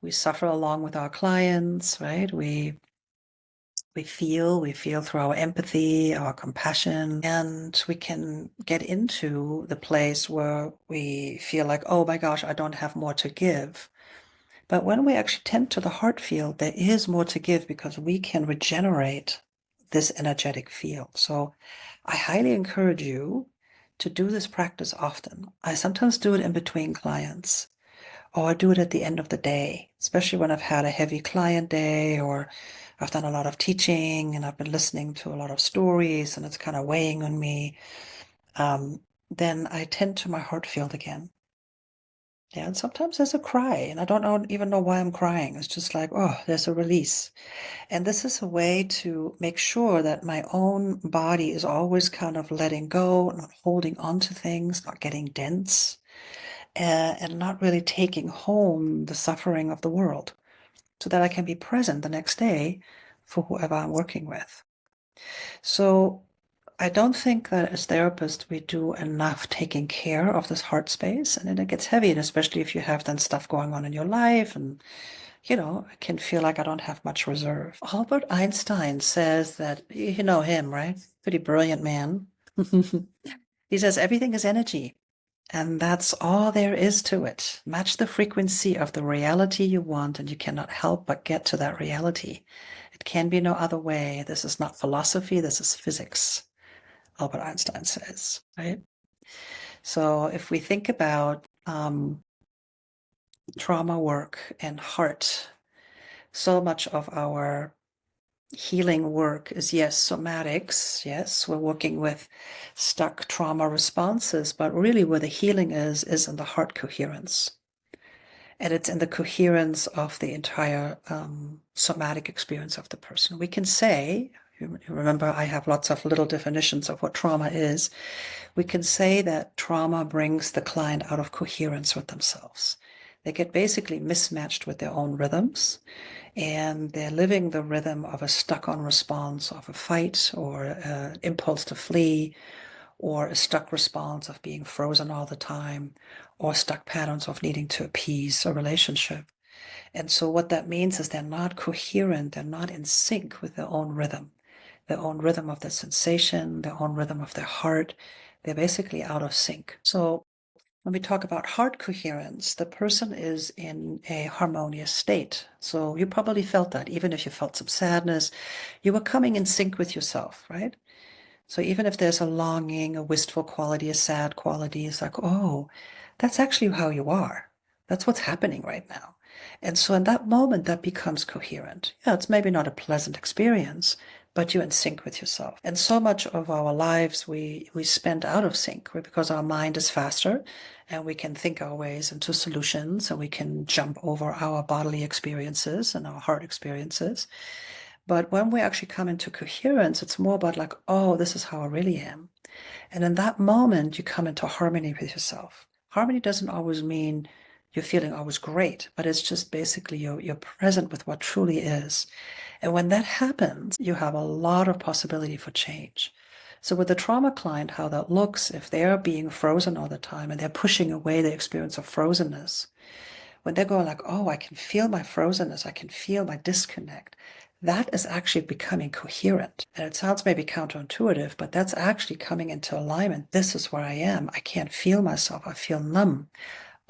We suffer along with our clients, right? We feel through our empathy, our compassion, and we can get into the place where we feel like, oh my gosh, I don't have more to give. But when we actually tend to the heart field, there is more to give because we can regenerate this energetic field. So I highly encourage you to do this practice often. I sometimes do it in between clients, or I do it at the end of the day, especially when I've had a heavy client day or I've done a lot of teaching and I've been listening to a lot of stories and it's kind of weighing on me. Then I tend to my heart field again. Yeah, and sometimes there's a cry, and I even know why I'm crying. It's just like, oh, there's a release. And this is a way to make sure that my own body is always kind of letting go, not holding on to things, not getting dense, and not really taking home the suffering of the world so that I can be present the next day for whoever I'm working with. So I don't think that as therapists we do enough taking care of this heart space, and then it gets heavy, and especially if you have then stuff going on in your life, and I can feel like I don't have much reserve. Albert Einstein says that, you know him, right? Pretty brilliant man. He says everything is energy, and that's all there is to it. Match the frequency of the reality you want, and you cannot help but get to that reality. It can be no other way. This is not philosophy, this is physics. Albert Einstein says, right? So if we think about trauma work and heart, so much of our healing work is, yes, somatics. Yes, we're working with stuck trauma responses, but really where the healing is in the heart coherence. And it's in the coherence of the entire somatic experience of the person. We can say, you remember, I have lots of little definitions of what trauma is. We can say that trauma brings the client out of coherence with themselves. They get basically mismatched with their own rhythms, and they're living the rhythm of a stuck-on response of a fight or an impulse to flee, or a stuck response of being frozen all the time, or stuck patterns of needing to appease a relationship. And so what that means is they're not coherent, they're not in sync with their own rhythm of the sensation, their own rhythm of their heart. They're basically out of sync. So when we talk about heart coherence, the person is in a harmonious state. So you probably felt that, even if you felt some sadness, you were coming in sync with yourself, right? So even if there's a longing, a wistful quality, a sad quality, it's like, oh, that's actually how you are. That's what's happening right now. And so in that moment, that becomes coherent. Yeah, it's maybe not a pleasant experience, but you're in sync with yourself. And so much of our lives we spend out of sync because our mind is faster and we can think our ways into solutions and we can jump over our bodily experiences and our heart experiences. But when we actually come into coherence, it's more about like, oh, this is how I really am. And in that moment, you come into harmony with yourself. Harmony doesn't always mean you're feeling always great, but it's just basically you're present with what truly is. And when that happens, you have a lot of possibility for change. So with the trauma client, how that looks, if they're being frozen all the time and they're pushing away the experience of frozenness, when they're going like, oh, I can feel my frozenness, I can feel my disconnect, that is actually becoming coherent. And it sounds maybe counterintuitive, but that's actually coming into alignment. This is where I am. I can't feel myself. I feel numb.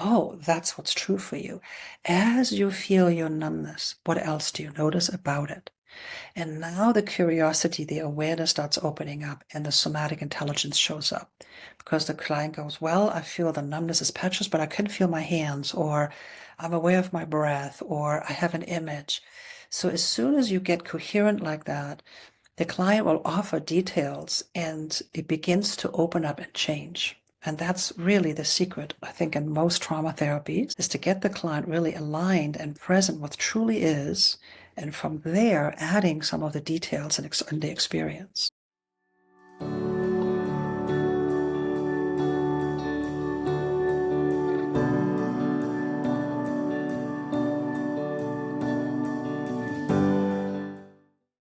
Oh, that's what's true for you. As you feel your numbness, what else do you notice about it? And now the curiosity, the awareness starts opening up and the somatic intelligence shows up because the client goes, well, I feel the numbness is patches, but I can feel my hands, or I'm aware of my breath, or I have an image. So as soon as you get coherent like that, the client will offer details and it begins to open up and change. And that's really the secret, I think, in most trauma therapies, is to get the client really aligned and present with truly is, and from there adding some of the details in the experience.